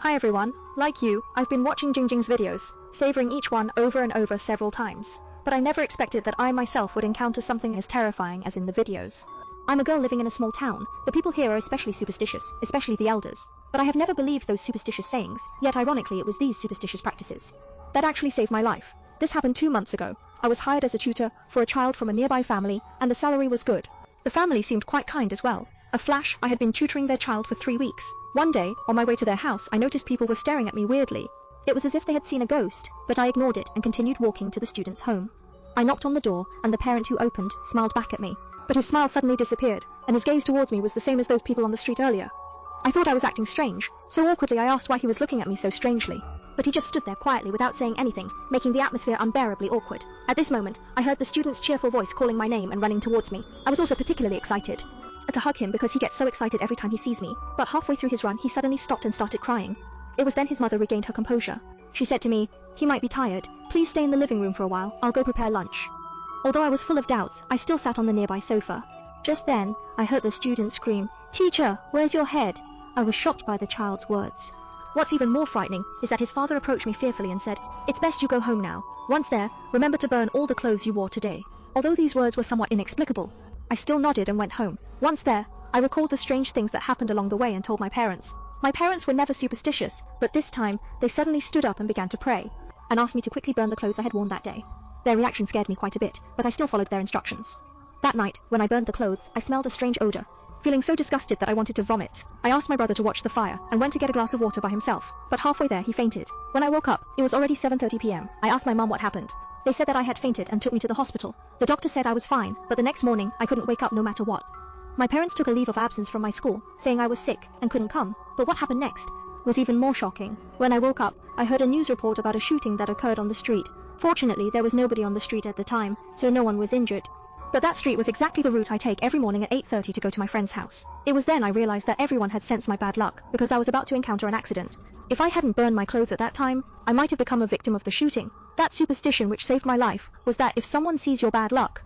Hi everyone, like you, I've been watching Jingjing's videos, savoring each one over and over several times. But I never expected that I myself would encounter something as terrifying as in the videos. I'm a girl living in a small town. The people here are especially superstitious, especially the elders. But I have never believed those superstitious sayings, yet ironically it was these superstitious practices that actually saved my life. This happened 2 months ago. I was hired as a tutor for a child from a nearby family, and the salary was good. The family seemed quite kind as well. A flash, I had been tutoring their child for 3 weeks. One day, on my way to their house, I noticed people were staring at me weirdly. It was as if they had seen a ghost, but I ignored it and continued walking to the student's home. I knocked on the door, and the parent who opened smiled back at me. But his smile suddenly disappeared, and his gaze towards me was the same as those people on the street earlier. I thought I was acting strange, so awkwardly I asked why he was looking at me so strangely. But he just stood there quietly without saying anything, making the atmosphere unbearably awkward. At this moment, I heard the student's cheerful voice calling my name and running towards me. I was also particularly excited to hug him because he gets so excited every time he sees me. But halfway through his run, he suddenly stopped and started crying. It was then his mother regained her composure. She said to me, "He might be tired. Please stay in the living room for a while. I'll go prepare lunch." Although I was full of doubts, I still sat on the nearby sofa. Just then, I heard the student scream, "Teacher, where's your head?" I was shocked by the child's words. What's even more frightening is that his father approached me fearfully and said, "It's best you go home now. Once there, remember to burn all the clothes you wore today." Although these words were somewhat inexplicable, I still nodded and went home. Once there, I recalled the strange things that happened along the way and told my parents. My parents were never superstitious, but this time, they suddenly stood up and began to pray, and asked me to quickly burn the clothes I had worn that day. Their reaction scared me quite a bit, but I still followed their instructions. That night, when I burned the clothes, I smelled a strange odor. Feeling so disgusted that I wanted to vomit, I asked my brother to watch the fire and went to get a glass of water by himself, but halfway there he fainted. When I woke up, it was already 7:30 p.m. I asked my mom what happened. They said that I had fainted and took me to the hospital. The doctor said I was fine, but the next morning, I couldn't wake up no matter what. My parents took a leave of absence from my school, saying I was sick and couldn't come, but what happened next was even more shocking. When I woke up, I heard a news report about a shooting that occurred on the street. Fortunately, there was nobody on the street at the time, so no one was injured. But that street was exactly the route I take every morning at 8:30 to go to my friend's house. It was then I realized that everyone had sensed my bad luck, because I was about to encounter an accident. If I hadn't burned my clothes at that time, I might have become a victim of the shooting. That superstition which saved my life was that if someone sees your bad luck,